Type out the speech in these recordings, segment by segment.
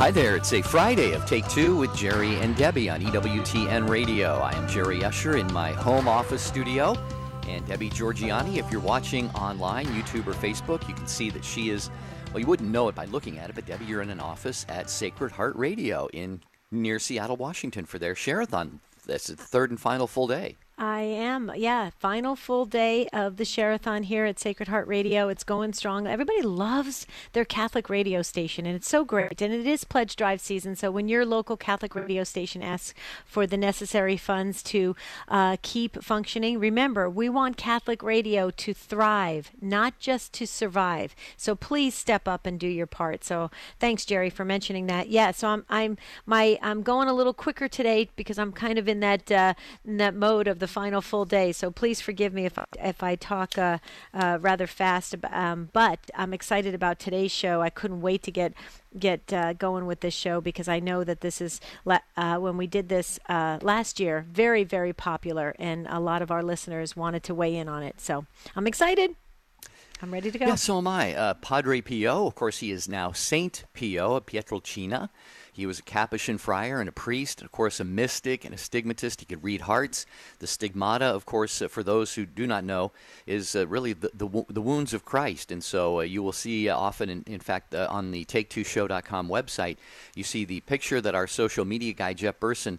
Hi there, it's a Friday of Take Two with Jerry and Debbie on EWTN Radio. I am Jerry Usher in my home office studio, and Debbie Georgiani, if you're watching online, YouTube or Facebook, you can see that she is, well, you wouldn't know it by looking at it, but Debbie, you're in an office at Sacred Heart Radio near Seattle, Washington for their Share-a-thon. This is the third and final full day. I am, final full day of the Share-a-thon here at Sacred Heart Radio. It's going strong. Everybody loves their Catholic radio station, and it's so great. And it is pledge drive season, so when your local Catholic radio station asks for the necessary funds to keep functioning, remember, we want Catholic radio to thrive, not just to survive. So please step up and do your part. So thanks, Jerry, for mentioning that. Yeah, so I'm going a little quicker today because I'm kind of in that mode of the final full day, so please forgive me if I talk rather fast. But I'm excited about today's show. I couldn't wait to get going with this show because I know that this is when we did this last year, very, very popular, and a lot of our listeners wanted to weigh in on it. So I'm excited. I'm ready to go. Yeah, so am I. Padre Pio, of course, he is now Saint Pio of Pietrelcina. He was a Capuchin friar and a priest, and of course a mystic and a stigmatist. He could read hearts. The stigmata, of course, for those who do not know, is really the wounds of Christ. And so you will see often, in fact, on the Take2Show.com website, you see the picture that our social media guy, Jeff Burson,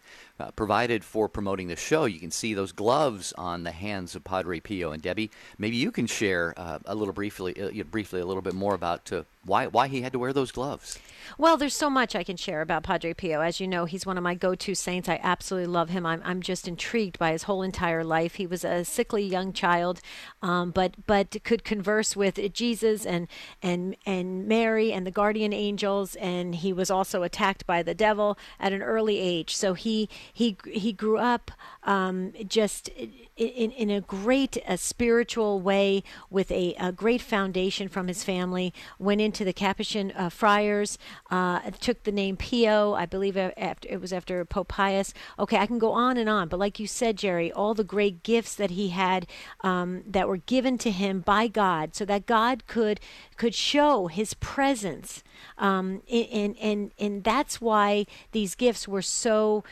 provided for promoting the show. You can see those gloves on the hands of Padre Pio. And Debbie, maybe you can share briefly a little bit more about why he had to wear those gloves. Well, there's so much I can share about Padre Pio. As you know, he's one of my go-to saints. I absolutely love him. I'm just intrigued by his whole entire life. He was a sickly young child, but could converse with Jesus and Mary and the guardian angels, and he was also attacked by the devil at an early age. So he grew up just in a great spiritual way with a great foundation from his family. Went into the Capuchin friars, took the name Pio. I believe it was after Pope Pius. Okay, I can go on and on, but like you said, Jerry, all the great gifts that he had that were given to him by God, so that God could show his presence, and that's why these gifts were so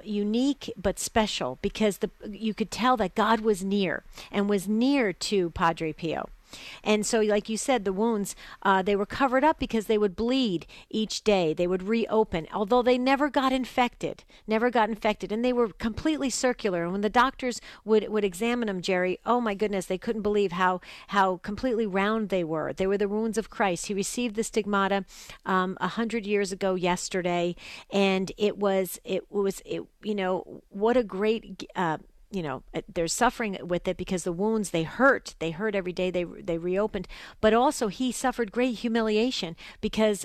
unique but special, because you could tell that God was near and was near to Padre Pio. And so, like you said, the wounds, they were covered up because they would bleed each day. They would reopen, although they never got infected, and they were completely circular. And when the doctors would examine them, Jerry, oh my goodness, they couldn't believe how completely round they were. They were the wounds of Christ. He received the stigmata 100 years ago yesterday, and it was what a great there's suffering with it because the wounds, they hurt every day, they reopened, but also he suffered great humiliation because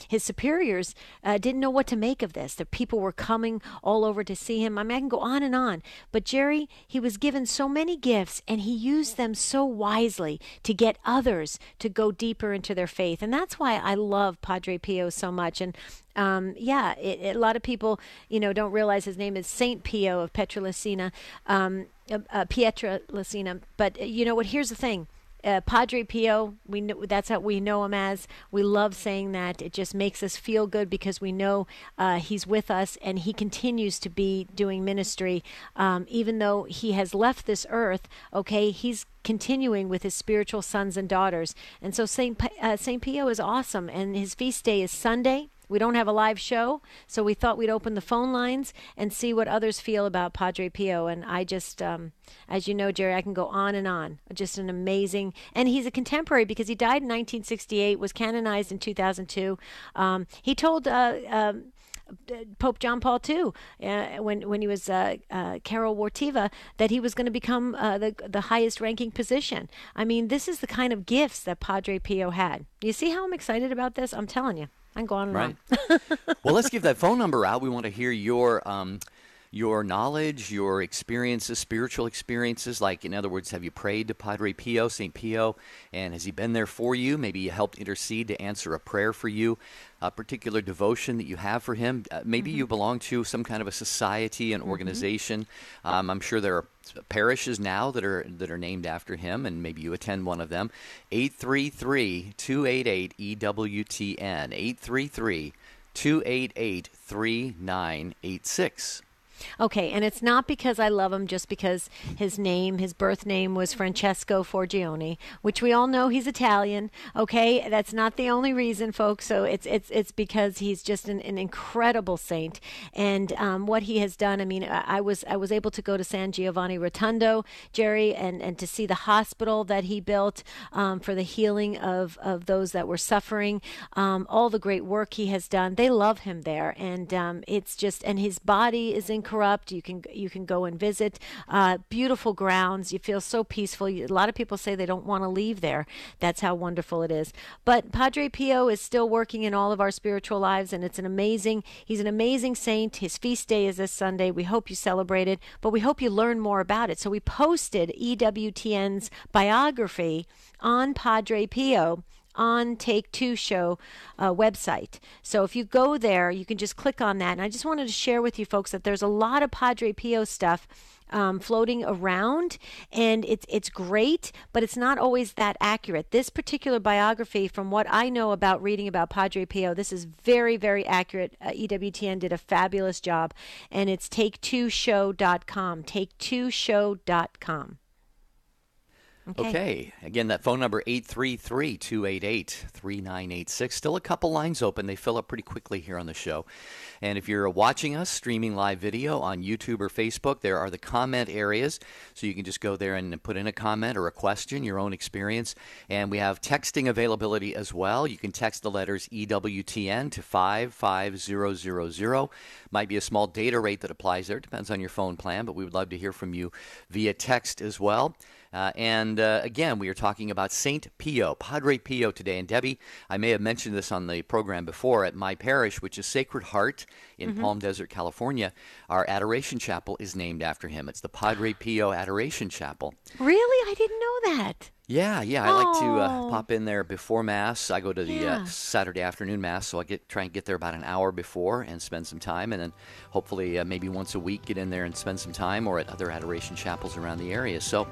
his superiors didn't know what to make of this. The people were coming all over to see him. I mean, I can go on and on, but Jerry, he was given so many gifts and he used them so wisely to get others to go deeper into their faith. And that's why I love Padre Pio so much. And a lot of people, don't realize his name is Saint Pio of Pietrelcina, But you know what? Here's the thing. Padre Pio, that's how we know him as. We love saying that. It just makes us feel good because we know he's with us and he continues to be doing ministry. Even though he has left this earth, okay, he's continuing with his spiritual sons and daughters. And so Saint Pio is awesome, and his feast day is Sunday. We don't have a live show, so we thought we'd open the phone lines and see what others feel about Padre Pio. And I just, as you know, Jerry, I can go on and on. Just an amazing, and he's a contemporary because he died in 1968, was canonized in 2002. He told Pope John Paul II, when he was Karol Wojtyła, that he was going to become the highest ranking position. I mean, this is the kind of gifts that Padre Pio had. You see how I'm excited about this? I'm telling you. I'm going on. Well, let's give that phone number out. We want to hear your knowledge, your experiences, spiritual experiences. Like, in other words, have you prayed to Padre Pio, St. Pio, and has he been there for you? Maybe he helped intercede to answer a prayer for you, a particular devotion that you have for him. Maybe you belong to some kind of a society, an organization. I'm sure there are parishes now that are named after him, and maybe you attend one of them. 833-288-EWTN, 288-3986. Okay, and it's not because I love him just because his birth name was Francesco Forgione, which we all know he's Italian. Okay, that's not the only reason, folks. So it's because he's just an incredible saint, and what he has done. I mean, I was able to go to San Giovanni Rotondo, Jerry, and to see the hospital that he built for the healing of those that were suffering. All the great work he has done. They love him there, and it's just, and his body is incorrupt. You can go and visit. Beautiful grounds. You feel so peaceful. A lot of people say they don't want to leave there. That's how wonderful it is. But Padre Pio is still working in all of our spiritual lives, and he's an amazing saint. His feast day is this Sunday. We hope you celebrate it, but we hope you learn more about it. So we posted EWTN's biography on Padre Pio on Take Two Show website. So if you go there, you can just click on that. And I just wanted to share with you folks that there's a lot of Padre Pio stuff floating around, and it's great, but it's not always that accurate. This particular biography, from what I know about reading about Padre Pio, this is very, very accurate. EWTN did a fabulous job, and it's take2show.com, take2show.com. Okay. Again, that phone number, 833-288-3986. Still a couple lines open. They fill up pretty quickly here on the show. And if you're watching us, streaming live video on YouTube or Facebook, there are the comment areas. So you can just go there and put in a comment or a question, your own experience. And we have texting availability as well. You can text the letters EWTN to 55000. Might be a small data rate that applies there. Depends on your phone plan, but we would love to hear from you via text as well. Again, we are talking about Saint Pio, Padre Pio today. And Debbie, I may have mentioned this on the program before. At my parish, which is Sacred Heart in Palm Desert, California, our Adoration Chapel is named after him. It's the Padre Pio Adoration Chapel. Really? I didn't know that. Yeah. I like to pop in there before Mass. I go to the Saturday afternoon Mass, so I try and get there about an hour before and spend some time, and then hopefully maybe once a week get in there and spend some time, or at other Adoration Chapels around the area. So,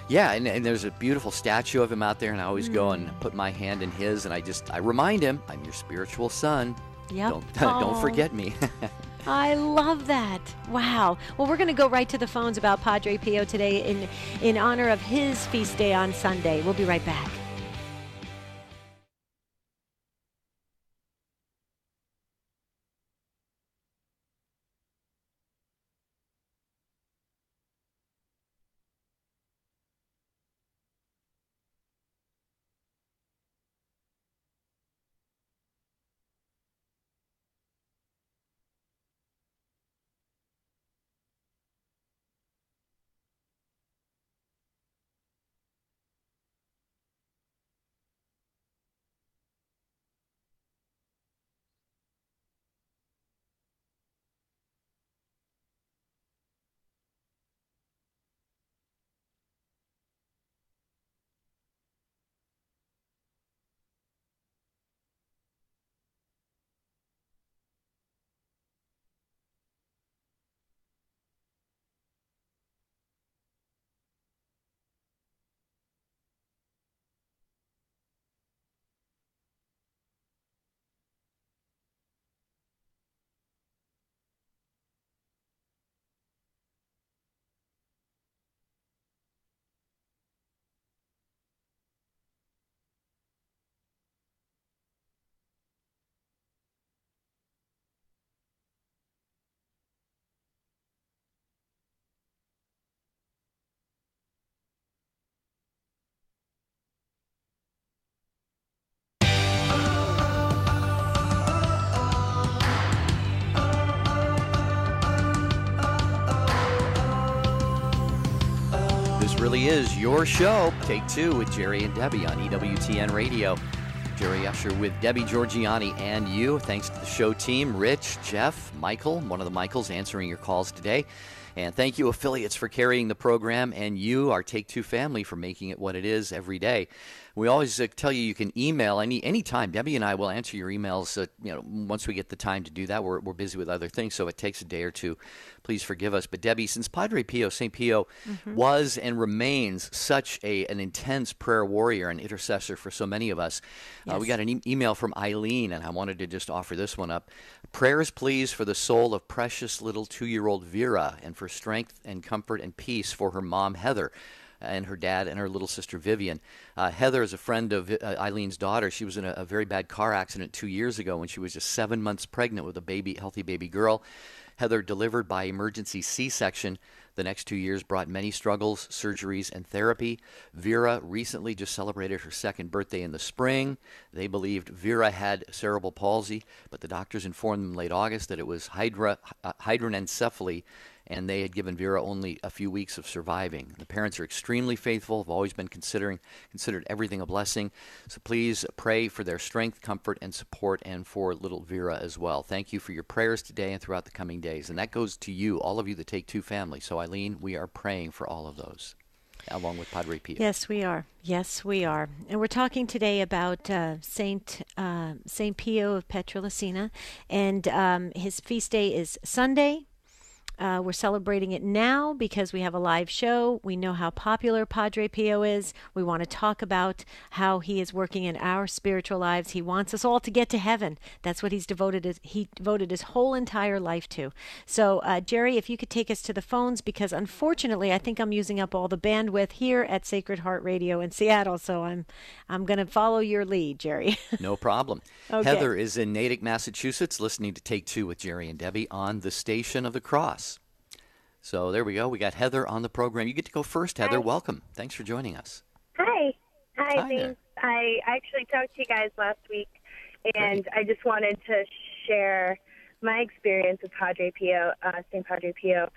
yeah, and there's a beautiful statue of him out there, and I always go and put my hand in his, and I remind him, I'm your spiritual son. Yep. Don't forget me. I love that. Wow. Well, we're going to go right to the phones about Padre Pio today in honor of his feast day on Sunday. We'll be right back. This really is your show. Take Two with Jerry and Debbie on EWTN Radio. Jerry Usher with Debbie Georgianni and you. Thanks to the show team, Rich, Jeff, Michael, one of the Michaels answering your calls today. And thank you, affiliates, for carrying the program, and you, our Take Two family, for making it what it is every day. We always tell you can email any time. Debbie and I will answer your emails. Once we get the time to do that, we're busy with other things, so it takes a day or two. Please forgive us. But Debbie, since Padre Pio, St. Pio, was and remains such an intense prayer warrior and intercessor for so many of us, we got an email from Eileen, and I wanted to just offer this one up. Prayers, please, for the soul of precious little 2-year-old Vera, and for strength and comfort and peace for her mom, Heather, and her dad and her little sister Vivian. Heather is a friend of Eileen's daughter. She was in a very bad car accident 2 years ago when she was just 7 months pregnant with a healthy baby girl. Heather delivered by emergency C-section. The next 2 years brought many struggles, surgeries, and therapy. Vera recently just celebrated her second birthday in the spring. They believed Vera had cerebral palsy, but the doctors informed them in late August that it was hydranencephaly, and they had given Vera only a few weeks of surviving. The parents are extremely faithful, have always been considered everything a blessing. So please pray for their strength, comfort, and support, and for little Vera as well. Thank you for your prayers today and throughout the coming days. And that goes to you, all of you, the Take Two family. So Eileen, we are praying for all of those, along with Padre Pio. Yes, we are. Yes, we are. And we're talking today about Saint Pio of Pietrelcina, and his feast day is Sunday. We're celebrating it now because we have a live show. We know how popular Padre Pio is. We want to talk about how he is working in our spiritual lives. He wants us all to get to heaven. That's what he devoted his whole entire life to. So, Jerry, if you could take us to the phones, because unfortunately, I think I'm using up all the bandwidth here at Sacred Heart Radio in Seattle. So I'm going to follow your lead, Jerry. No problem. Okay. Heather is in Natick, Massachusetts, listening to Take Two with Jerry and Debbie on the Station of the Cross. So there we go. We got Heather on the program. You get to go first, Heather. Hi. Welcome. Thanks for joining us. Hi, Hi thanks. there. I actually talked to you guys last week, and Great. I just wanted to share my experience with Padre Pio, St. Padre Pio.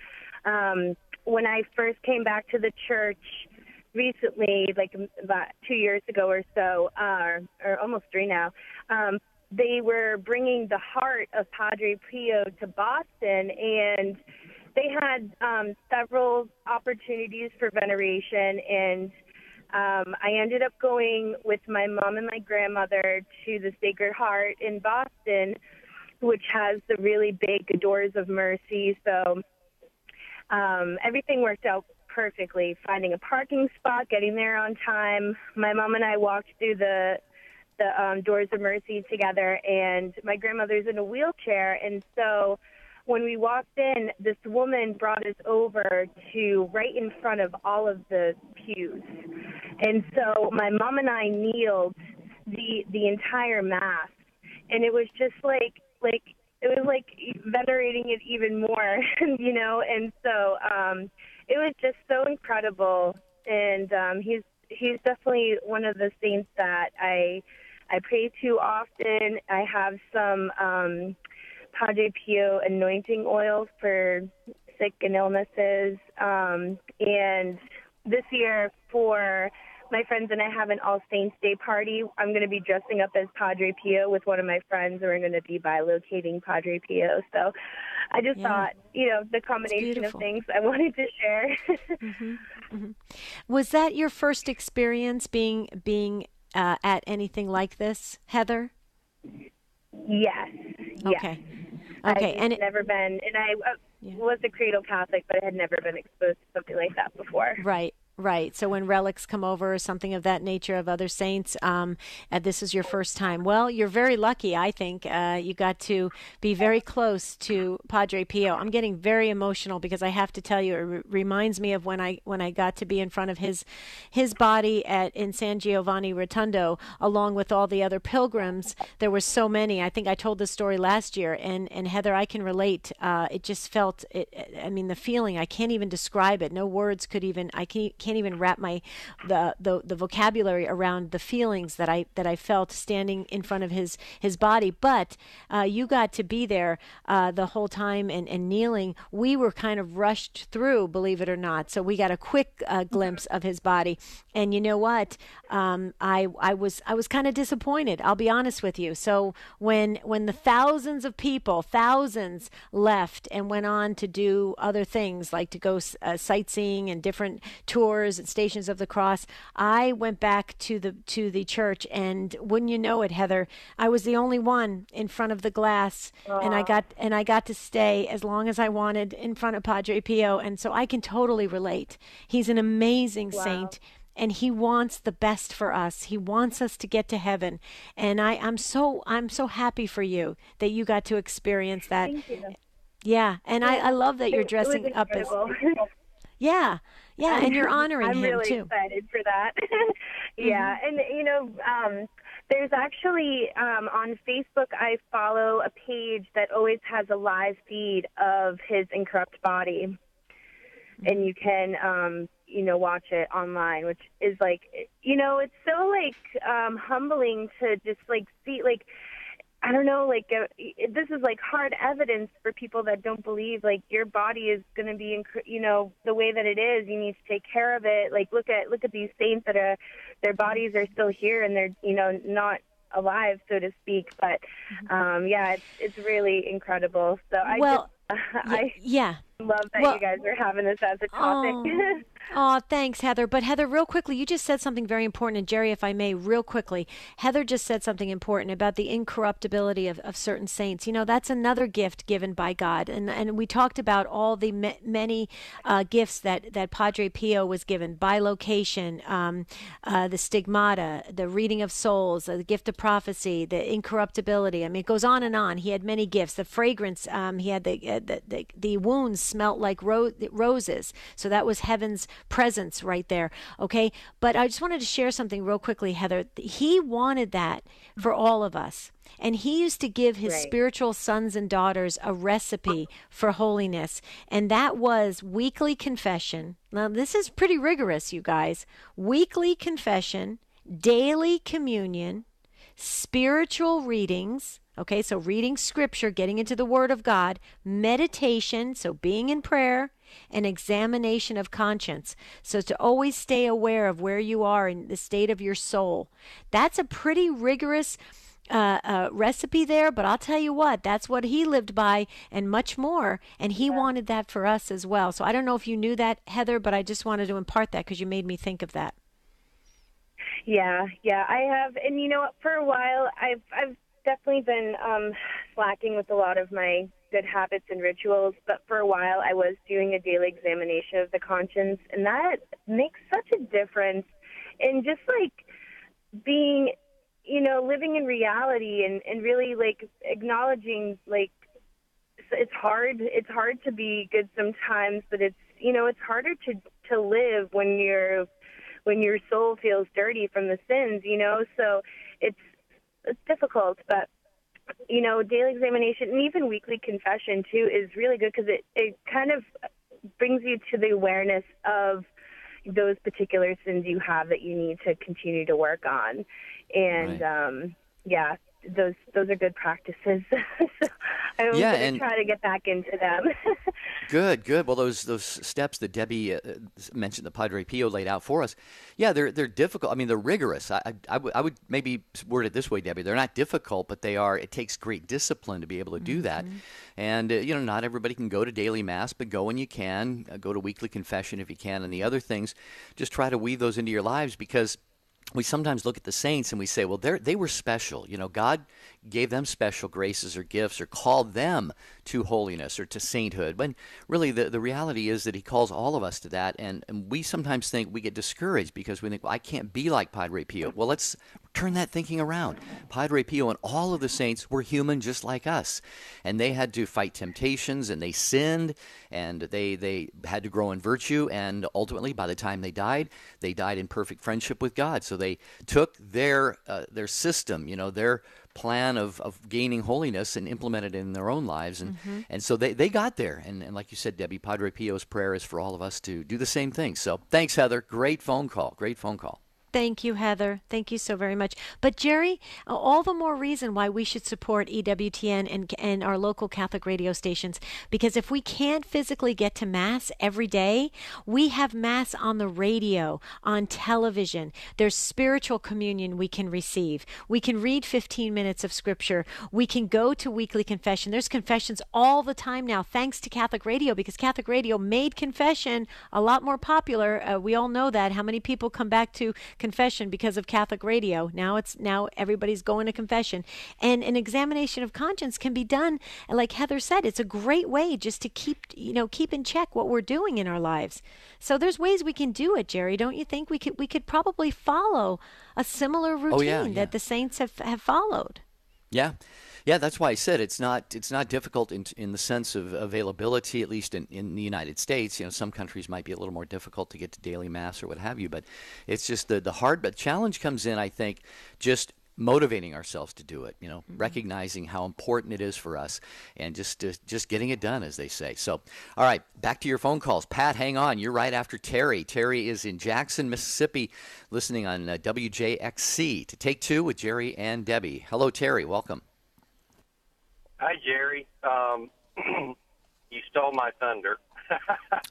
When I first came back to the church recently, like about 2 years ago or so, or almost 3 now, they were bringing the heart of Padre Pio to Boston, and they had several opportunities for veneration, and I ended up going with my mom and my grandmother to the Sacred Heart in Boston, which has the really big Doors of Mercy. So everything worked out perfectly, finding a parking spot, getting there on time. My mom and I walked through the Doors of Mercy together, and my grandmother's in a wheelchair, and so when we walked in, this woman brought us over to right in front of all of the pews. And so my mom and I kneeled the entire Mass. And it was just like it was like venerating it even more, you know. And so it was just so incredible. And he's definitely one of the saints that I pray to often. I have some Padre Pio anointing oils for sick and illnesses. And this year, for my friends and I have an All Saints Day party, I'm going to be dressing up as Padre Pio with one of my friends, and we're going to be bilocating Padre Pio. So I just thought, the combination of things I wanted to share. Was that your first experience being at anything like this, Heather? Yes. Okay. I And had never been, and I was a cradle Catholic, but I had never been exposed to something like that before. Right. So when relics come over or something of that nature of other saints, and this is your first time. Well, you're very lucky, I think. You got to be very close to Padre Pio. I'm getting very emotional because I have to tell you, it reminds me of when I got to be in front of his body in San Giovanni Rotondo, along with all the other pilgrims. There were so many. I think I told this story last year, and Heather, I can relate. It just felt, the feeling, I can't even describe it. No words could even, I can't can't even wrap the vocabulary around the feelings that I felt standing in front of his body. But you got to be there the whole time and kneeling. We were kind of rushed through, believe it or not. So we got a quick glimpse of his body. And you know what? I was kind of disappointed. I'll be honest with you. So when the thousands of people, left and went on to do other things like to go sightseeing and different tours and Stations of the Cross, I went back to the church, and wouldn't you know it, Heather, I was the only one in front of the glass. Aww. and I got to stay as long as I wanted in front of Padre Pio, and so I can totally relate. He's an amazing saint. And he wants the best for us. He wants us to get to heaven. And I'm so happy for you that you got to experience that. Thank you. Yeah, and I love that you're dressing up as. Yeah, and you're honoring him really too. I'm really excited for that. Yeah, and there's actually on Facebook I follow a page that always has a live feed of his incorrupt body, and you can watch it online, which is like, it's so like humbling to just like see, like, I don't know, like this is like hard evidence for people that don't believe like your body is going to be, the way that it is. You need to take care of it. Like look at these saints that their bodies are still here and they're not alive, so to speak. But it's really incredible. So I love that you guys are having this as a topic. Oh, thanks, Heather. But Heather, real quickly, you just said something very important. And Jerry, if I may, real quickly, Heather just said something important about the incorruptibility of certain saints. That's another gift given by God. And we talked about all the many gifts that Padre Pio was given: bilocation, the stigmata, the reading of souls, the gift of prophecy, the incorruptibility. I mean, it goes on and on. He had many gifts. The fragrance, he had the wounds smelt like roses. So that was heaven's presence right there. Okay. But I just wanted to share something real quickly, Heather. He wanted that for all of us. And he used to give his spiritual sons and daughters a recipe for holiness. And that was weekly confession. Now, this is pretty rigorous, you guys. Weekly confession, daily communion, spiritual readings. Okay, so reading scripture, getting into the Word of God, meditation, so being in prayer, and examination of conscience. So to always stay aware of where you are in the state of your soul. That's a pretty rigorous recipe there, but I'll tell you what, that's what he lived by and much more, and he wanted that for us as well. So I don't know if you knew that, Heather, but I just wanted to impart that because you made me think of that. Yeah, I have, and for a while, I've definitely been slacking with a lot of my good habits and rituals, but for a while I was doing a daily examination of the conscience, and that makes such a difference in just like being, living in reality and really like acknowledging like it's hard to be good sometimes, but it's harder to live when your soul feels dirty from the sins, so it's difficult, but daily examination and even weekly confession too is really good because it kind of brings you to the awareness of those particular sins you have that you need to continue to work on, and those are good practices. So I'm going to try to get back into them. Good. Well, those steps that Debbie mentioned, that Padre Pio laid out for us, they're difficult. I mean, they're rigorous. I would maybe word it this way, Debbie. They're not difficult, but they are. It takes great discipline to be able to do that. And not everybody can go to daily mass, but go when you can. Go to weekly confession if you can, and the other things. Just try to weave those into your lives, because we sometimes look at the saints and we say, well, they were special. God gave them special graces or gifts or called them to holiness or to sainthood. When really the reality is that he calls all of us to that. And we sometimes think, we get discouraged because we think, well, I can't be like Padre Pio. Well, let's turn that thinking around. Padre Pio and all of the saints were human just like us. And they had to fight temptations, and they sinned, and they had to grow in virtue. And ultimately, by the time they died in perfect friendship with God. So they took their system, their plan of gaining holiness and implement it in their own lives. And so they got there. And like you said, Debbie, Padre Pio's prayer is for all of us to do the same thing. So thanks, Heather. Great phone call. Great phone call. Thank you, Heather. Thank you so very much. But Jerry, all the more reason why we should support EWTN and our local Catholic radio stations, because if we can't physically get to Mass every day, we have Mass on the radio, on television. There's spiritual communion we can receive. We can read 15 minutes of Scripture. We can go to weekly confession. There's confessions all the time now, thanks to Catholic radio, because Catholic radio made confession a lot more popular. We all know that. How many people come back to confession because of Catholic radio? Now everybody's going to confession, and an examination of conscience can be done. Like Heather said, it's a great way just to keep in check what we're doing in our lives. So there's ways we can do it, Jerry. Don't you think we could probably follow a similar routine that the saints have followed? Yeah, that's why I said it's not difficult in the sense of availability, at least in the United States. Some countries might be a little more difficult to get to daily Mass or what have you, but it's just the hard. But challenge comes in, I think, just motivating ourselves to do it. Recognizing how important it is for us, and just getting it done, as they say. So, all right, back to your phone calls. Pat, hang on. You're right after Terry. Terry is in Jackson, Mississippi, listening on WJXC to Take Two with Jerry and Debbie. Hello, Terry. Welcome. Hi, Jerry. You stole my thunder.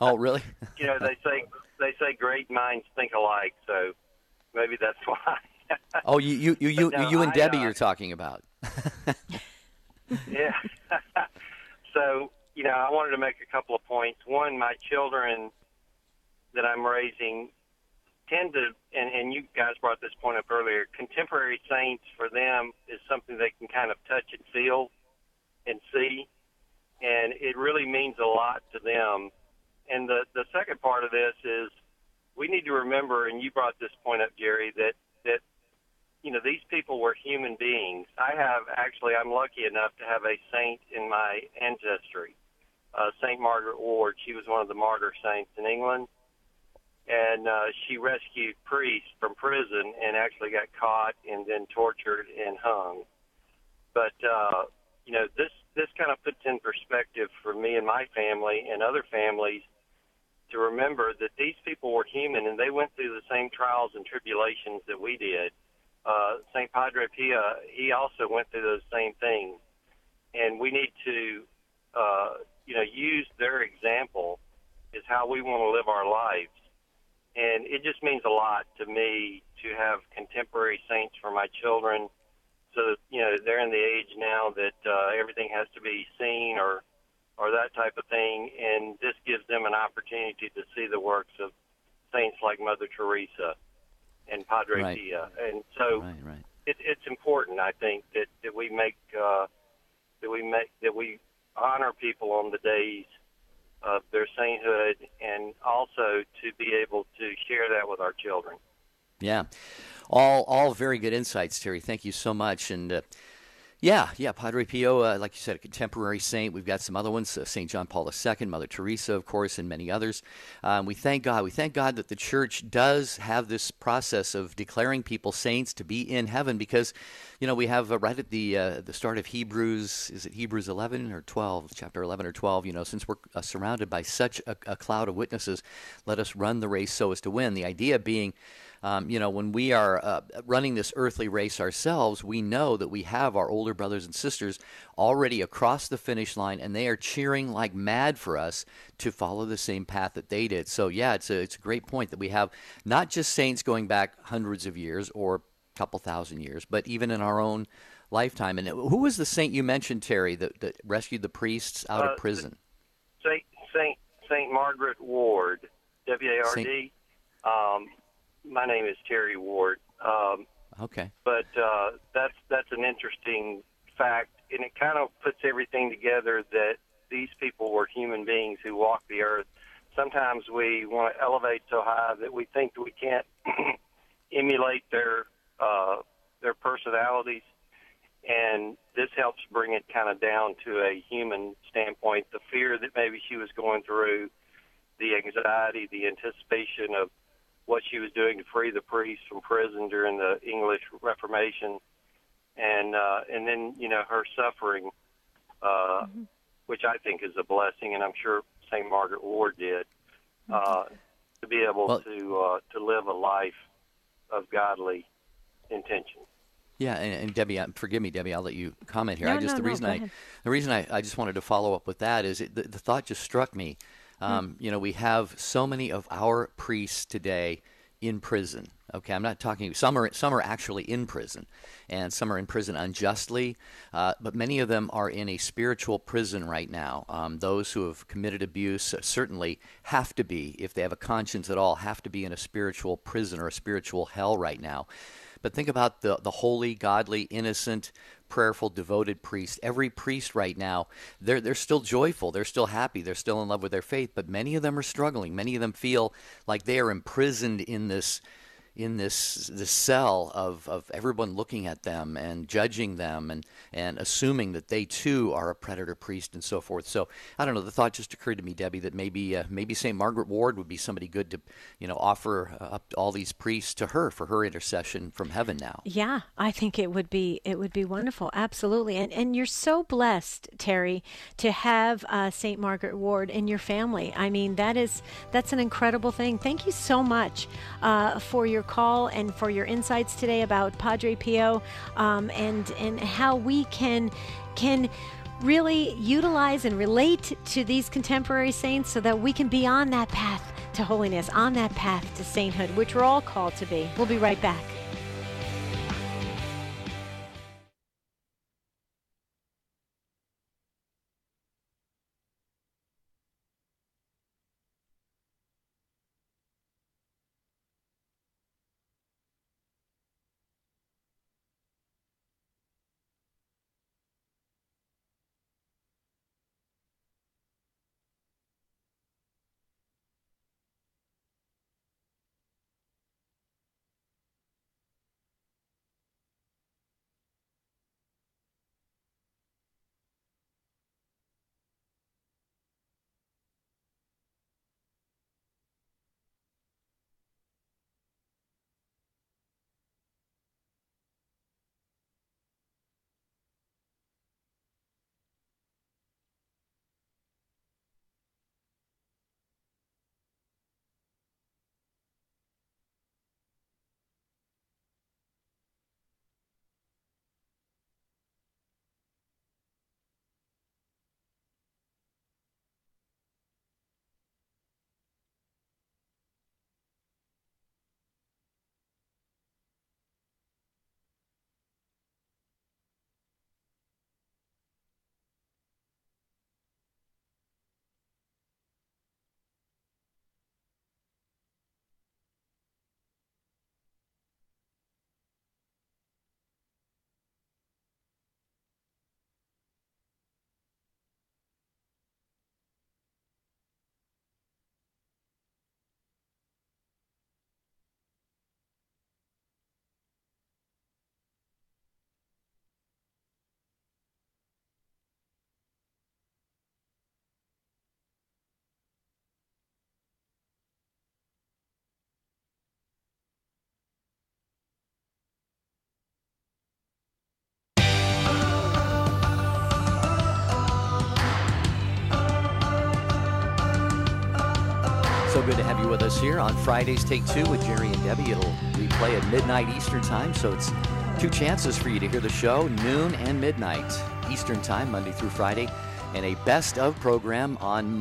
Oh, really? They say great minds think alike, so maybe that's why. Oh, you and Debbie you're talking about. Yeah. So, I wanted to make a couple of points. One, my children that I'm raising tend to, and you guys brought this point up earlier, contemporary saints for them is something they can kind of touch and feel and see, and it really means a lot to them. And the second part of this is we need to remember, and you brought this point up, Jerry, that these people were human beings. I'm lucky enough to have a saint in my ancestry, St. Margaret Ward. She was one of the martyr saints in England, and she rescued priests from prison and actually got caught and then tortured and hung. But this kind of puts in perspective for me and my family and other families to remember that these people were human and they went through the same trials and tribulations that we did. St. Padre Pio, he also went through those same things. And we need to, use their example is how we want to live our lives. And it just means a lot to me to have contemporary saints for my children. So that, they're in the age now that everything has to be seen or that type of thing, and this gives them an opportunity to see the works of saints like Mother Teresa and Padre Pio. And so it's important, I think, that we honor people on the days of their sainthood, and also to be able to share that with our children. Yeah. All very good insights, Terry. Thank you so much. And Padre Pio, like you said, a contemporary saint. We've got some other ones, St. John Paul II, Mother Teresa, of course, and many others. We thank God. We thank God that the Church does have this process of declaring people saints to be in heaven, because, we have right at the start of Hebrews, is it Hebrews 11 or 12, chapter 11 or 12, since we're surrounded by such a cloud of witnesses, let us run the race so as to win. The idea being, when we are running this earthly race ourselves, we know that we have our older brothers and sisters already across the finish line, and they are cheering like mad for us to follow the same path that they did. So, it's a great point that we have not just saints going back hundreds of years or a couple thousand years, but even in our own lifetime. And who was the saint you mentioned, Terry, that rescued the priests out of prison? Saint Margaret Ward, W-A-R-D. My name is Terry Ward. Okay. But that's an interesting fact, and it kind of puts everything together that these people were human beings who walked the earth. Sometimes we want to elevate so high that we think that we can't emulate their personalities, and this helps bring it kind of down to a human standpoint. The fear that maybe she was going through, the anxiety, the anticipation of what she was doing to free the priests from prison during the English Reformation. and then her suffering, which I think is a blessing, and I'm sure St. Margaret Ward did, to be able to live a life of godly intention. Yeah, and Debbie, forgive me, Debbie, I'll let you comment here. No, The reason I just wanted to follow up with that is the thought just struck me. We have so many of our priests today in prison. Okay, I'm not talking. Some are actually in prison, and some are in prison unjustly. But many of them are in a spiritual prison right now. Those who have committed abuse certainly have to be, if they have a conscience at all, have to be in a spiritual prison or a spiritual hell right now. But think about the holy, godly, innocent, prayerful, devoted priest. Every priest right now, they're still joyful, they're still happy, they're still in love with their faith, but many of them are struggling. Many of them feel like they are imprisoned in this cell of everyone looking at them and judging them and assuming that they too are a predator priest and so forth. So I don't know. The thought just occurred to me, Debbie, that maybe St. Margaret Ward would be somebody good to offer up all these priests to her for her intercession from heaven now. Yeah, I think it would be wonderful. Absolutely. And you're so blessed, Terry, to have St. Margaret Ward in your family. I mean, that's an incredible thing. Thank you so much for your call and for your insights today about Padre Pio, and how we can really utilize and relate to these contemporary saints so that we can be on that path to holiness, on that path to sainthood, which we're all called to be. We'll be right back. So good to have you with us here on Fridays Take Two with Jerry and Debbie. It'll replay at midnight Eastern Time, so it's two chances for you to hear the show, noon and midnight Eastern Time, Monday through Friday, and a best of program on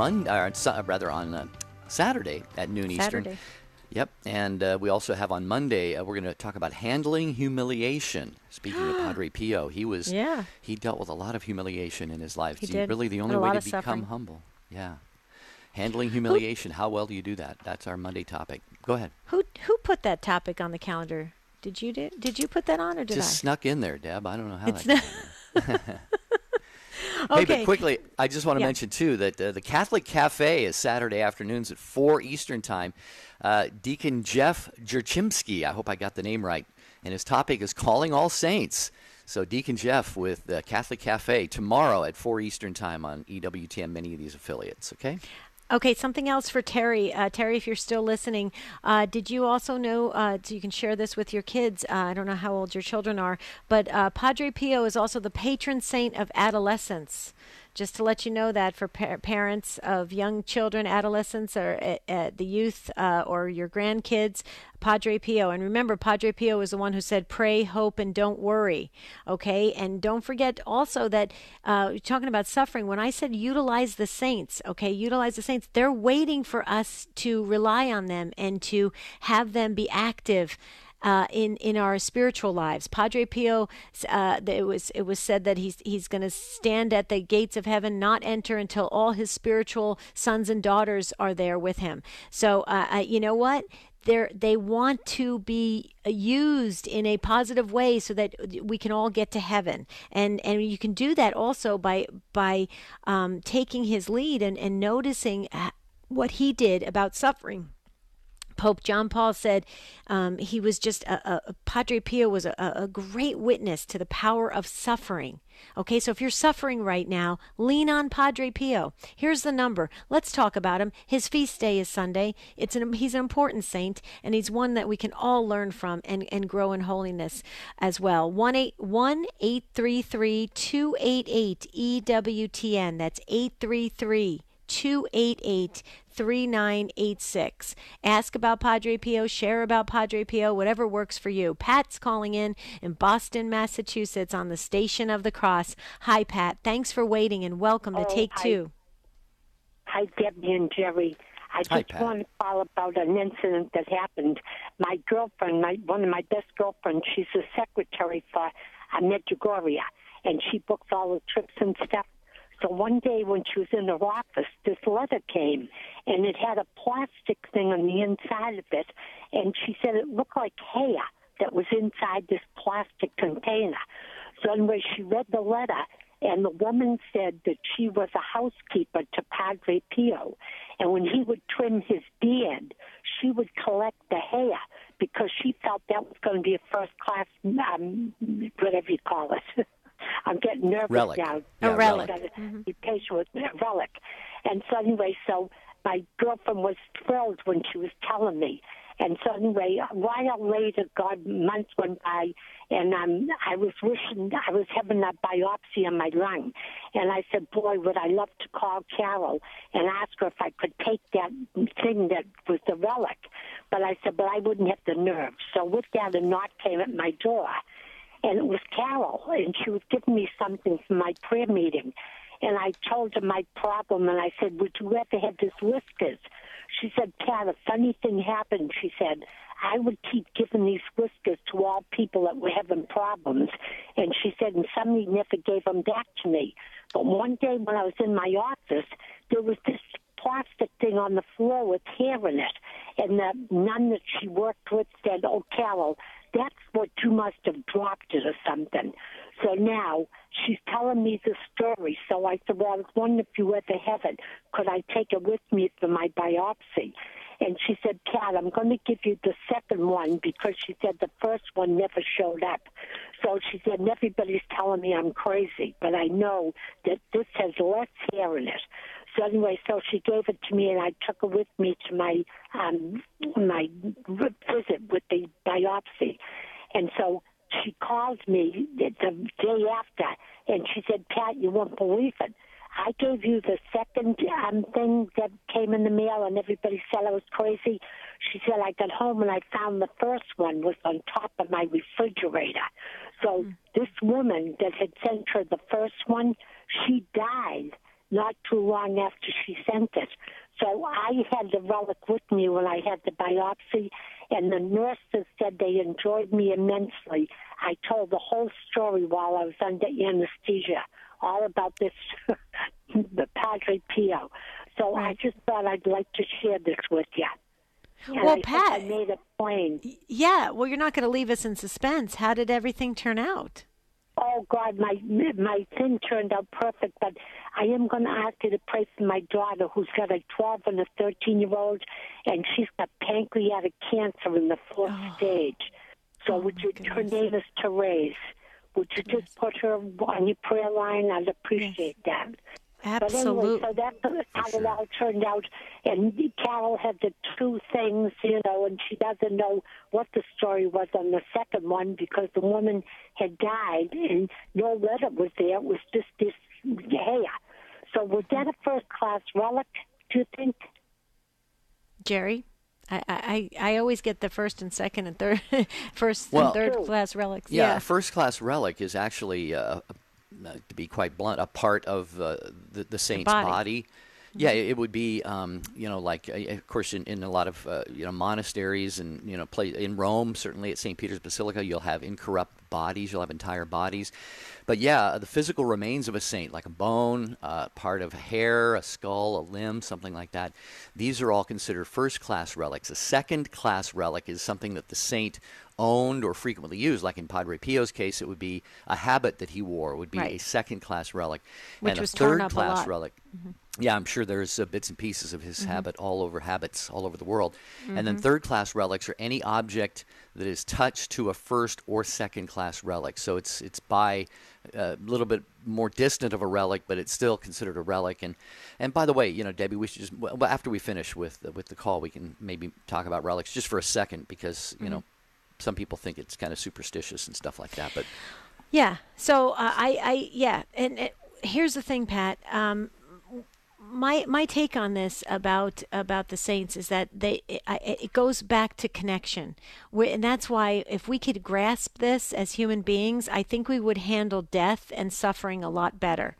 Saturday at noon Eastern. Yep, and we also have on Monday, we're going to talk about handling humiliation. Speaking of Padre Pio, he dealt with a lot of humiliation in his life. It's really the only way to become suffering. humble. Yeah. Handling humiliation. How well do you do that? That's our Monday topic. Go ahead. Who put that topic on the calendar? Did you put that on, or did I? Just snuck in there, Deb. I don't know how that came in. Okay. Hey, but quickly, I just want to mention, too, that the Catholic Cafe is Saturday afternoons at 4 Eastern Time. Deacon Jeff Jerchimsky, I hope I got the name right, and his topic is Calling All Saints. So Deacon Jeff with the Catholic Cafe tomorrow at 4 Eastern Time on EWTN, many of these affiliates, okay? Okay, something else for Terry. Terry, if you're still listening, did you also know, so you can share this with your kids, I don't know how old your children are, but Padre Pio is also the patron saint of adolescents. Just to let you know that for parents of young children, adolescents, or the youth, or your grandkids, Padre Pio. And remember, Padre Pio is the one who said, pray, hope, and don't worry. Okay? And don't forget also that, talking about suffering, when I said utilize the saints, okay, utilize the saints, they're waiting for us to rely on them and to have them be active in our spiritual lives. Padre Pio, it was said that he's going to stand at the gates of heaven, not enter until all his spiritual sons and daughters are there with him. So you know what? They want to be used in a positive way so that we can all get to heaven, and you can do that also by taking his lead and noticing what he did about suffering. Pope John Paul said he was just Padre Pio was a great witness to the power of suffering. Okay, so if you're suffering right now, lean on Padre Pio. Here's the number. Let's talk about him. His feast day is Sunday. He's an important saint, and he's one that we can all learn from and grow in holiness as well. 1-833-288-EWTN. That's 833-288-3986. Ask about Padre Pio, share about Padre Pio, whatever works for you. Pat's calling in Boston, Massachusetts on the Station of the Cross. Hi, Pat. Thanks for waiting and welcome to Take Two. Hi, Debbie and Jerry. I just want to call about an incident that happened. My girlfriend, one of my best girlfriends, she's a secretary for Medjugorje, and she books all the trips and stuff. So one day when she was in her office, this letter came, and it had a plastic thing on the inside of it, and she said it looked like hair that was inside this plastic container. So anyway, she read the letter, and the woman said that she was a housekeeper to Padre Pio, and when he would trim his beard, she would collect the hair because she felt that was going to be a first-class, whatever you call it. I'm getting nervous relic. now. Yeah, a relic. Be patient with me. Relic. And so anyway, so my girlfriend was thrilled when she was telling me. And so anyway, a while later, months went by, and I was having a biopsy on my lung. And I said, boy, would I love to call Carol and ask her if I could take that thing that was the relic. But I said, but I wouldn't have the nerve. So with that, a knock came at my door. And it was Carol, and she was giving me something for my prayer meeting. And I told her my problem, and I said, would you ever have this whiskers? She said, Pat, a funny thing happened. She said, I would keep giving these whiskers to all people that were having problems. And she said, and somebody never gave them back to me. But one day when I was in my office, there was this plastic thing on the floor with hair in it. And the nun that she worked with said, oh, Carol, that's what you must have dropped it or something. So now she's telling me the story. So I said, well, I was wondering if you ever have it. Could I take it with me for my biopsy? And she said, Kat, I'm going to give you the second one because she said the first one never showed up. So she said, and everybody's telling me I'm crazy, but I know that this has less hair in it. So anyway, so she gave it to me, and I took it with me to my visit with the biopsy. And so she called me the day after, and she said, Pat, you won't believe it. I gave you the second thing that came in the mail, and everybody said I was crazy. She said, I got home, and I found the first one was on top of my refrigerator. So this woman that had sent her the first one, she died not too long after she sent it. So I had the relic with me when I had the biopsy, and the nurses said they enjoyed me immensely. I told the whole story while I was under anesthesia, all about this, the Padre Pio. So I just thought I'd like to share this with you. And well, I Pat, I made it plain. Yeah, well, you're not going to leave us in suspense. How did everything turn out? Oh, God, my thing turned out perfect, but I am going to ask you to pray for my daughter who's got a 12 and a 13-year-old, and she's got pancreatic cancer in the fourth stage. So would you, her name is Therese. Would you just put her on your prayer line? I'd appreciate that. Absolutely. But anyway, so that's how it all turned out. And Carol had the two things, and she doesn't know what the story was on the second one because the woman had died and no letter was there. It was just this hair. So was that a first-class relic, do you think? Jerry? I always get the first and second and third, and third class relics. Yeah, a first class relic is actually, to be quite blunt, a part of the saint's body. Yeah, it would be, like, of course, in a lot of, monasteries and, in Rome, certainly at St. Peter's Basilica, you'll have incorrupt bodies, you'll have entire bodies. But yeah, the physical remains of a saint, like a bone, part of a hair, a skull, a limb, something like that, these are all considered first-class relics. A second-class relic is something that the saint owned or frequently used. Like in Padre Pio's case, it would be a habit that he wore. It would be a second-class relic. Which and was a torn up a lot. third-class relic. Mm-hmm. Yeah, I'm sure there's bits and pieces of his habits all over the world. And then third-class relics are any object that is touched to a first or second-class relic. So it's by a little bit more distant of a relic, but it's still considered a relic. And by the way, Debbie, we should just after we finish with the call, we can maybe talk about relics just for a second because some people think it's kind of superstitious and stuff like that. But yeah, so and here's the thing, Pat. My take on this about the saints is that it goes back to connection, and that's why if we could grasp this as human beings, I think we would handle death and suffering a lot better.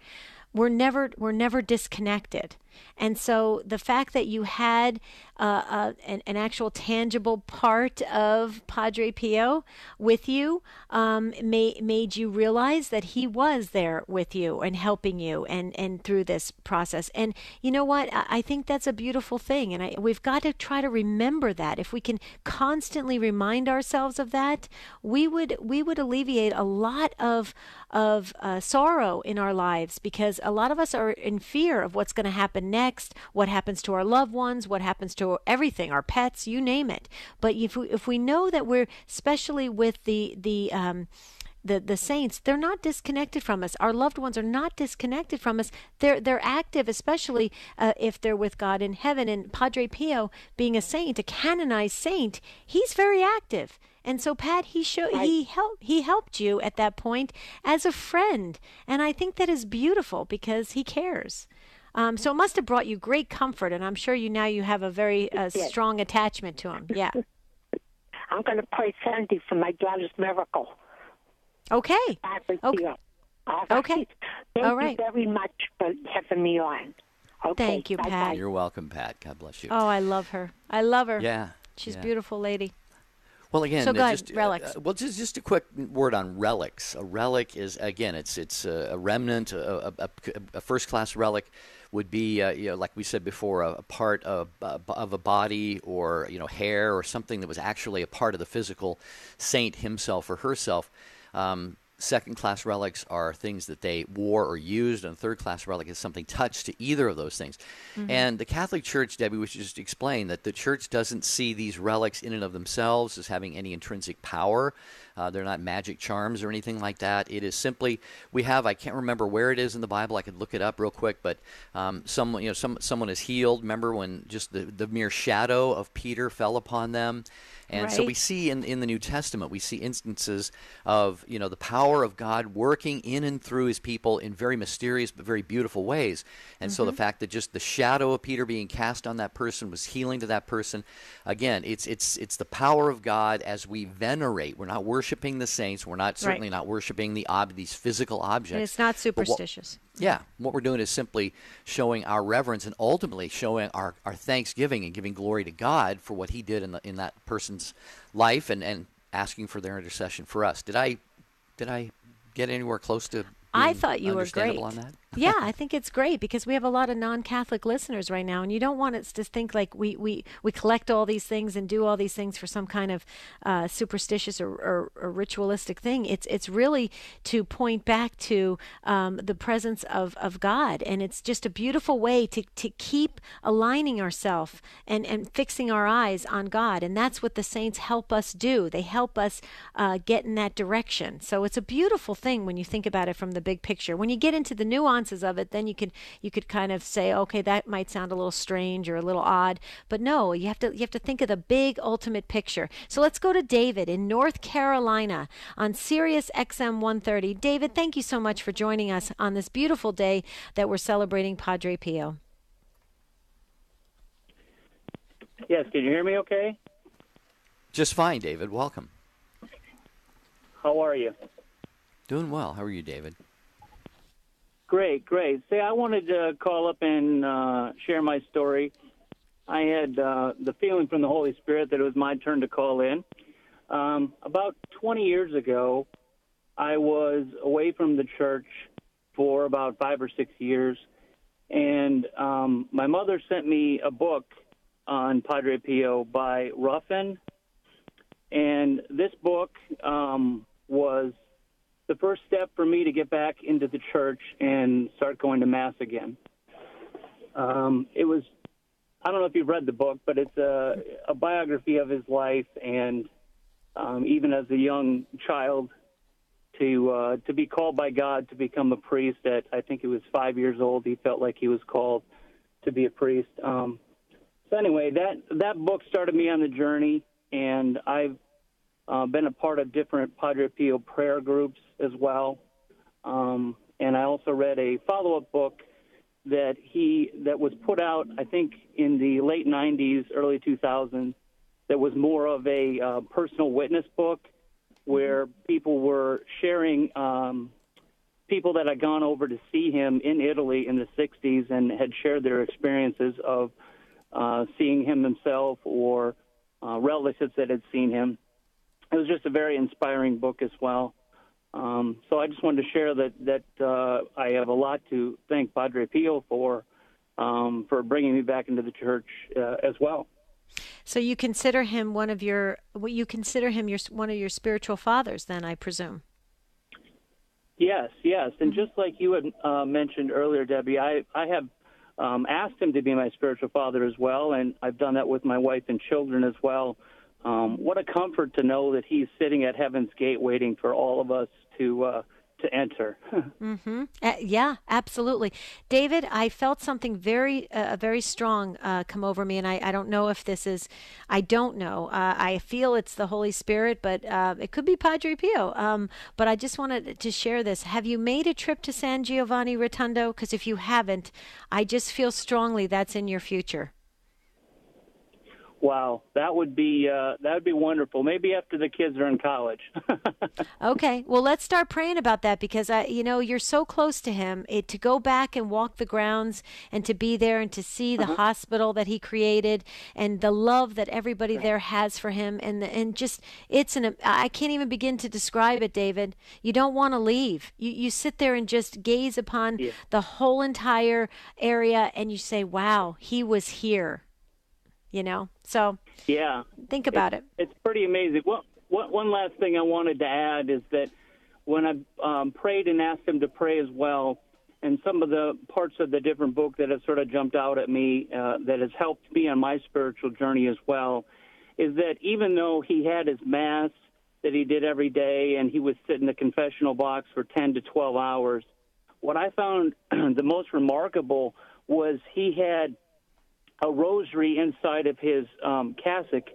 We're never disconnected. And so the fact that you had an actual tangible part of Padre Pio with you made you realize that he was there with you and helping you and through this process. And you know what? I think that's a beautiful thing. And we've got to try to remember that. If we can constantly remind ourselves of that, we would alleviate a lot of sorrow in our lives, because a lot of us are in fear of what's going to happen next, what happens to our loved ones, what happens to everything, our pets, you name it. But if we know that we're, especially with the saints, they're not disconnected from us. Our loved ones are not disconnected from us. They're active, especially if they're with God in heaven. And Padre Pio, being a saint, a canonized saint, he's very active. And so, Pat, he helped you at that point as a friend, and I think that is beautiful because he cares. So it must have brought you great comfort, and I'm sure you have a very strong attachment to him. Yeah. I'm going to pray Sunday for my daughter's miracle. Okay. Okay. Okay. All right. Thank you very much for having me on. Okay. Thank you, Pat. Bye-bye. You're welcome, Pat. God bless you. Oh, I love her. Yeah. She's a beautiful lady. Well, again, so go ahead, relics. Just a quick word on relics. A relic is, again, it's a remnant. A first-class relic would be, like we said before, a part of a body or hair or something that was actually a part of the physical saint himself or herself. Second-class relics are things that they wore or used, and a third-class relic is something touched to either of those things. Mm-hmm. And the Catholic Church, Debbie, we should just explain that the Church doesn't see these relics in and of themselves as having any intrinsic power. They're not magic charms or anything like that. It is simply, I can't remember where it is in the Bible. I could look it up real quick, but someone is healed. Remember when just the mere shadow of Peter fell upon them? And so we see in the New Testament, we see instances of, the power of God working in and through his people in very mysterious but very beautiful ways. And so the fact that just the shadow of Peter being cast on that person was healing to that person, again, it's the power of God as we venerate. We're not worshiping the saints. We're not certainly not worshiping these physical objects. And it's not superstitious. What we're doing is simply showing our reverence and ultimately showing our thanksgiving and giving glory to God for what he did in that person's life and asking for their intercession for us. Did I get anywhere close to I thought you were great. On that? Yeah, I think it's great because we have a lot of non-Catholic listeners right now, and you don't want us to think like we collect all these things and do all these things for some kind of superstitious or ritualistic thing. It's really to point back to the presence of God, and it's just a beautiful way to keep aligning ourselves and fixing our eyes on God, and that's what the saints help us do. They help us get in that direction. So it's a beautiful thing when you think about it from the big picture. When you get into the nuances nuances of it, then you could kind of say, okay, that might sound a little strange or a little odd. But no, you have to think of the big ultimate picture. So let's go to David in North Carolina on Sirius XM 130. David, thank you so much for joining us on this beautiful day that we're celebrating Padre Pio. Yes, can you hear me okay? Just fine, David. Welcome. How are you? Doing well. How are you, David? Great. Say, I wanted to call up and share my story. I had the feeling from the Holy Spirit that it was my turn to call in. About 20 years ago, I was away from the church for about 5 or 6 years, and my mother sent me a book on Padre Pio by Ruffin, and this book was the first step for me to get back into the church and start going to Mass again. It was, I don't know if you've read the book, but it's a biography of his life, and even as a young child, to be called by God to become a priest at, I think he was 5 years old, he felt like he was called to be a priest. So anyway, that book started me on the journey, and I've been a part of different Padre Pio prayer groups as well. And I also read a follow-up book that was put out, I think, in the late 90s, early 2000s, that was more of a personal witness book where people were sharing people that had gone over to see him in Italy in the 60s and had shared their experiences of seeing him himself or relatives that had seen him. It was just a very inspiring book as well. So I just wanted to share that I have a lot to thank Padre Pio for bringing me back into the church as well. So you consider him one of your spiritual fathers, then, I presume. Yes. And just like you had mentioned earlier, Debbie, I have asked him to be my spiritual father as well, and I've done that with my wife and children as well. What a comfort to know that he's sitting at heaven's gate waiting for all of us to enter. Mm-hmm. Yeah, absolutely. David, I felt something very strong come over me, and I don't know if this is, I don't know. I feel it's the Holy Spirit, but it could be Padre Pio. But I just wanted to share this. Have you made a trip to San Giovanni Rotondo? Because if you haven't, I just feel strongly that's in your future. Wow, that would be wonderful. Maybe after the kids are in college. Okay, well, let's start praying about that because you're so close to him. To go back and walk the grounds and to be there and to see the hospital that he created and the love that everybody there has for him and just I can't even begin to describe it, David. You don't want to leave. You sit there and just gaze upon the whole entire area and you say, "Wow, he was here." So yeah, think about it. It's pretty amazing. One last thing I wanted to add is that when I prayed and asked him to pray as well, and some of the parts of the different book that have sort of jumped out at me that has helped me on my spiritual journey as well, is that even though he had his Mass that he did every day and he would sit in the confessional box for 10 to 12 hours, what I found the most remarkable was he had a rosary inside of his cassock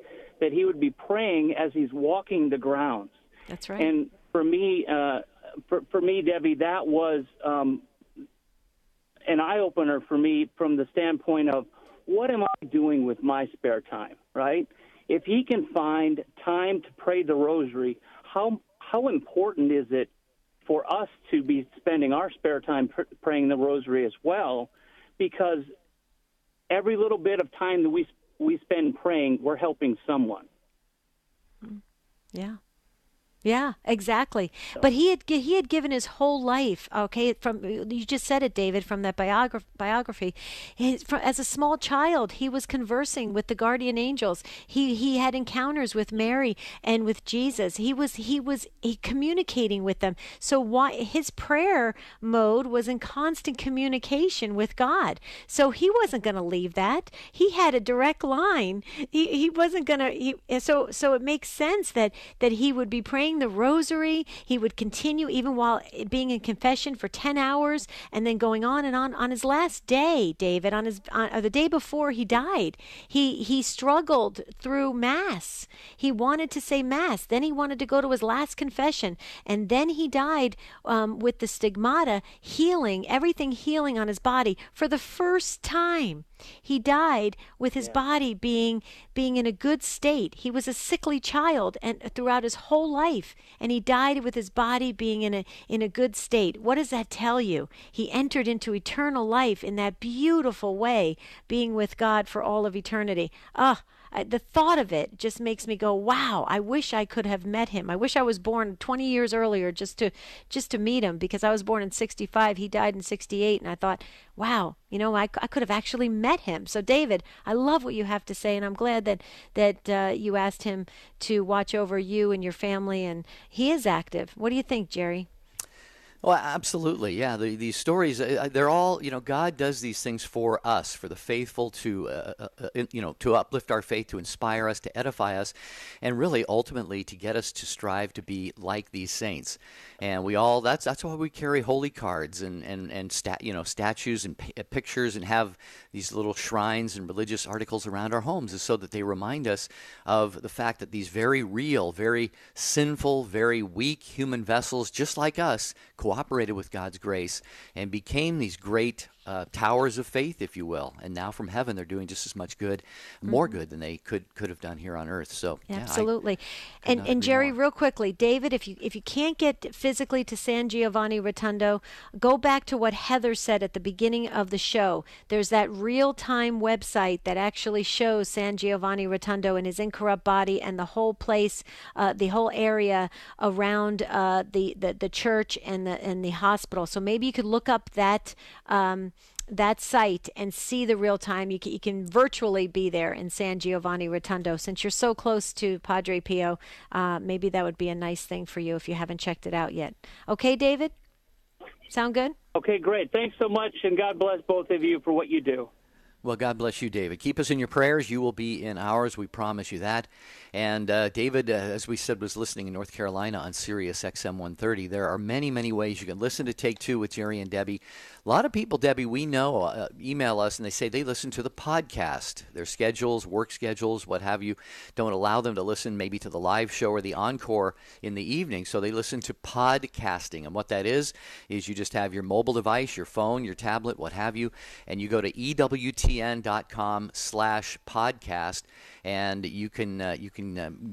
that he would be praying as he's walking the grounds. That's right. And for me, Debbie, that was an eye-opener for me from the standpoint of what am I doing with my spare time, right? If he can find time to pray the rosary, how important is it for us to be spending our spare time praying the rosary as well? Because every little bit of time that we spend praying, we're helping someone. Yeah, exactly. But he had given his whole life. Okay, you just said it, David, from that biography. As a small child, he was conversing with the guardian angels. He had encounters with Mary and with Jesus. He was communicating with them. So why his prayer mode was in constant communication with God. So he wasn't going to leave that. He had a direct line. He wasn't going to. So it makes sense that he would be praying praying the rosary. He would continue even while being in confession for 10 hours and then going on and on. On his last day, David, on the day before he died, he struggled through Mass. He wanted to say Mass. Then he wanted to go to his last confession. And then he died with the stigmata healing, everything healing on his body for the first time. He died with his body being in a good state. He was a sickly child and throughout his whole life, and he died with his body being in a good state. What does that tell you? He entered into eternal life in that beautiful way, being with God for all of eternity. The thought of it just makes me go, wow, I wish I could have met him. I wish I was born 20 years earlier just to meet him, because I was born in 65. He died in 68. And I thought, wow, I could have actually met him. So, David, I love what you have to say. And I'm glad that you asked him to watch over you and your family. And he is active. What do you think, Jerry? Well, absolutely. Yeah, these stories, they're all, God does these things for us, for the faithful to, to uplift our faith, to inspire us, to edify us, and really ultimately to get us to strive to be like these saints. And that's why we carry holy cards and statues and pictures and have these little shrines and religious articles around our homes, is so that they remind us of the fact that these very real, very sinful, very weak human vessels, just like us, cooperated with God's grace and became these great towers of faith, if you will. And now from heaven, they're doing just as much good, more good than they could have done here on earth. So absolutely. And Jerry, real quickly, David, if you can't get physically to San Giovanni Rotondo, go back to what Heather said at the beginning of the show. There's that real-time website that actually shows San Giovanni Rotondo and his incorrupt body and the whole place, the whole area around the church and the hospital. So maybe you could look up that site and see the real time. You can virtually be there in San Giovanni Rotondo. Since you're so close to Padre Pio, maybe that would be a nice thing for you if you haven't checked it out yet. Okay, David? Sound good? Okay, great. Thanks so much, and God bless both of you for what you do. Well, God bless you, David. Keep us in your prayers. You will be in ours. We promise you that. And David, as we said, was listening in North Carolina on Sirius XM 130. There are many, many ways you can listen to Take Two with Jerry and Debbie. A lot of people, Debbie, we know, email us and they say they listen to the podcast. Their schedules, work schedules, what have you, don't allow them to listen maybe to the live show or the encore in the evening. So they listen to podcasting. And what that is you just have your mobile device, your phone, your tablet, what have you, and you go to EWTN.com/podcast. And you can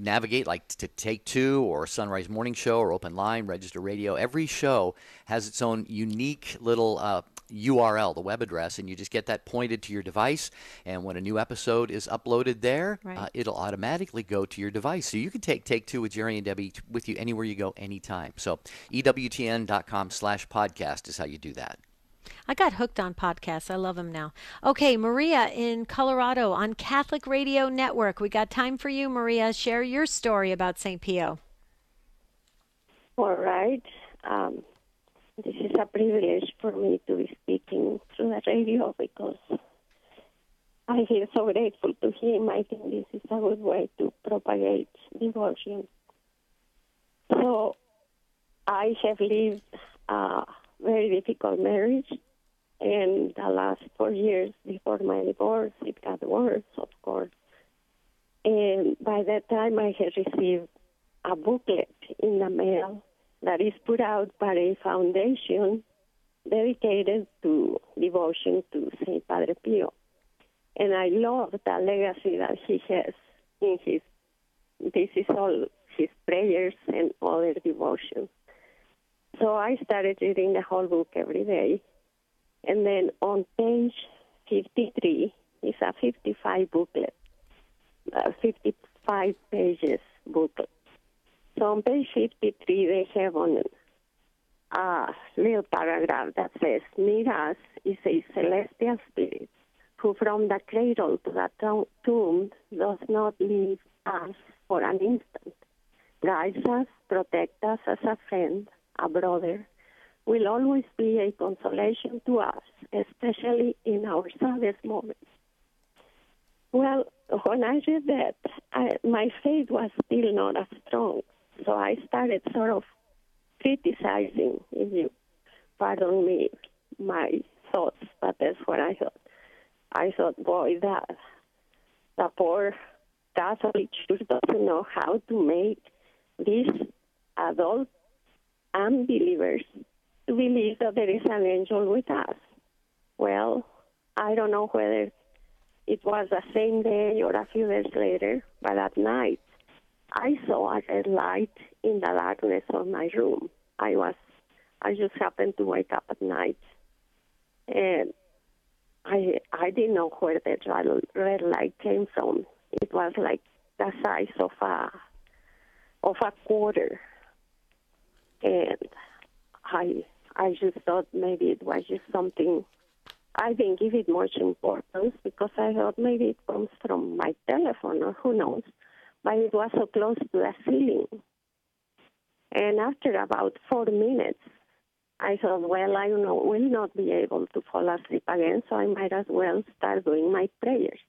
navigate like to Take Two or Sunrise Morning Show or Open Line, Register Radio. Every show has its own unique little URL, the web address, and you just get that pointed to your device. And when a new episode is uploaded there, it'll automatically go to your device. So you can take Two with Jerry and Debbie with you anywhere you go, anytime. So EWTN.com/podcast is how you do that. I got hooked on podcasts. I love them now. Okay, Maria in Colorado on Catholic Radio Network. We got time for you, Maria. Share your story about St. Pio. All right. This is a privilege for me to be speaking through the radio because I feel so grateful to him. I think this is a good way to propagate devotion. So I have lived a very difficult marriage, and the last 4 years before my divorce, it got worse, of course. And by that time, I had received a booklet in the mail that is put out by a foundation dedicated to devotion to St. Padre Pio. And I love the legacy that he has in this is all his prayers and other devotions. So I started reading the whole book every day. And then on page 53 is a 55 booklet, 55 pages booklet. So on page 53, they have on a little paragraph that says, Miras is a celestial spirit who from the cradle to the tomb does not leave us for an instant, guides us, protects us as a friend, a brother, will always be a consolation to us, especially in our saddest moments. Well, when I read that, my faith was still not as strong. So I started sort of criticizing, if you pardon me, my thoughts, but that's what I thought. I thought, boy, the poor Catholic Church doesn't know how to make these adult unbelievers to believe that there is an angel with us. Well, I don't know whether it was the same day or a few days later, but at night I saw a red light in the darkness of my room. I just happened to wake up at night, and I didn't know where the red light came from. It was like the size of a quarter, and I just thought maybe it was just something. I didn't give it much importance because I thought maybe it comes from my telephone or who knows, but it was so close to the ceiling. And after about 4 minutes, I thought, well, I will not be able to fall asleep again, so I might as well start doing my prayers.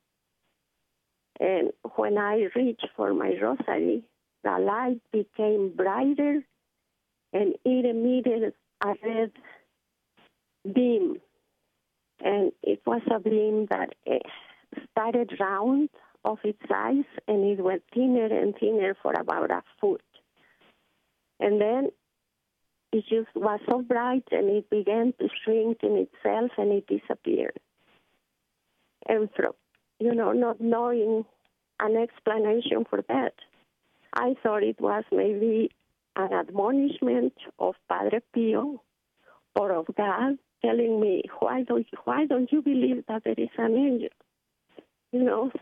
And when I reached for my rosary, the light became brighter, and it emitted a red beam. And it was a beam that started round of its size, and it went thinner and thinner for about a foot. And then it just was so bright, and it began to shrink in itself, and it disappeared. And from, not knowing an explanation for that, I thought it was maybe an admonishment of Padre Pio or of God telling me, why don't you believe that there is an angel?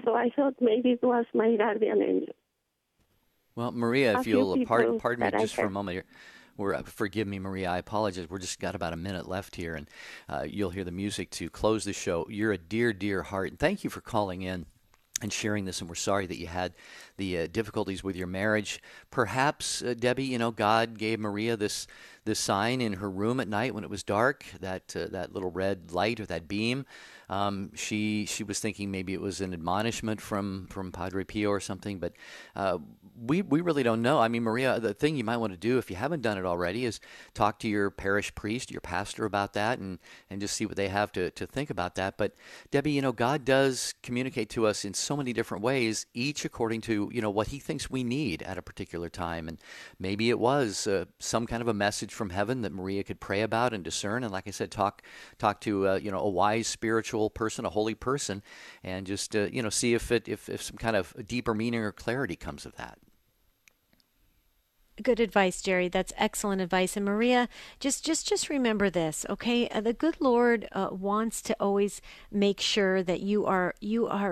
So I thought maybe it was my guardian angel. Well, Maria, if you'll pardon me just for a moment here. Forgive me, Maria, I apologize. We're just got about a minute left here, and you'll hear the music to close the show. You're a dear, dear heart, and thank you for calling in and sharing this, and we're sorry that you had the difficulties with your marriage. Perhaps, Debbie, God gave Maria this sign in her room at night when it was dark, that little red light or that beam. She was thinking maybe it was an admonishment from Padre Pio or something, but we really don't know. I mean, Maria, the thing you might want to do, if you haven't done it already, is talk to your parish priest, your pastor about that, and just see what they have to think about that. But Debbie, God does communicate to us in so many different ways, each according to what he thinks we need at a particular time. And maybe it was some kind of a message from heaven that Maria could pray about and discern. And like I said, talk to a wise spiritual person, a holy person, and just see if some kind of deeper meaning or clarity comes of that. Good advice, Jerry. That's excellent advice. And Maria, just remember this, okay? The good Lord wants to always make sure that you are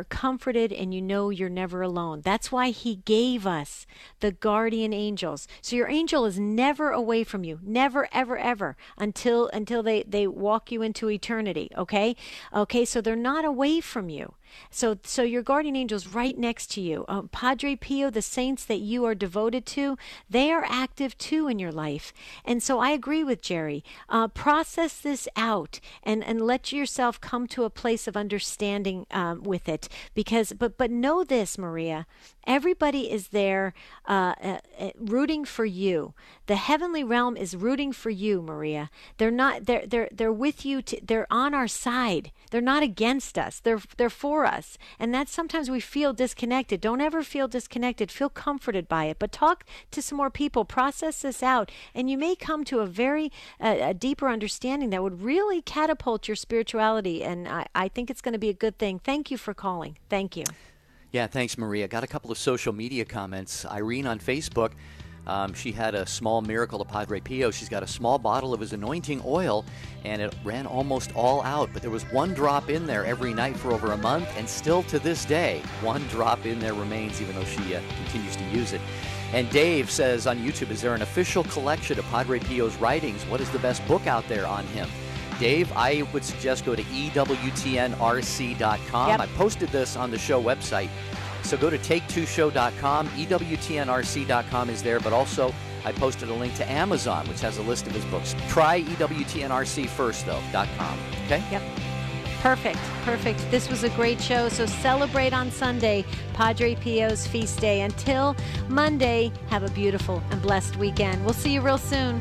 comforted and you're never alone. That's why he gave us the guardian angels. So your angel is never away from you, never, ever, ever, until they walk you into eternity, okay? Okay, so they're not away from you. So your guardian angel's right next to you. Padre Pio, the saints that you are devoted to, they are active too in your life. And so I agree with Jerry. Process this out and let yourself come to a place of understanding with it. But know this, Maria, everybody is there rooting for you. The heavenly realm is rooting for you, Maria. They're with you. They're on our side. They're not against us. They're for us. And that's sometimes we feel disconnected. Don't ever feel disconnected. Feel comforted by it. But talk to some more people. Process this out. And you may come to a very a deeper understanding that would really catapult your spirituality. And I think it's going to be a good thing. Thank you for calling. Thank you. Yeah, thanks, Maria. Got a couple of social media comments. Irene on Facebook. She had a small miracle of Padre Pio. She's got a small bottle of his anointing oil, and it ran almost all out. But there was one drop in there every night for over a month, and still to this day, one drop in there remains, even though she continues to use it. And Dave says on YouTube, is there an official collection of Padre Pio's writings? What is the best book out there on him? Dave, I would suggest go to EWTNRC.com. Yep. I posted this on the show website. So go to take2show.com. EWTNRC.com is there, but also I posted a link to Amazon, which has a list of his books. Try EWTNRC first, though, .com. Okay? Yep. Perfect. This was a great show. So celebrate on Sunday, Padre Pio's feast day. Until Monday, have a beautiful and blessed weekend. We'll see you real soon.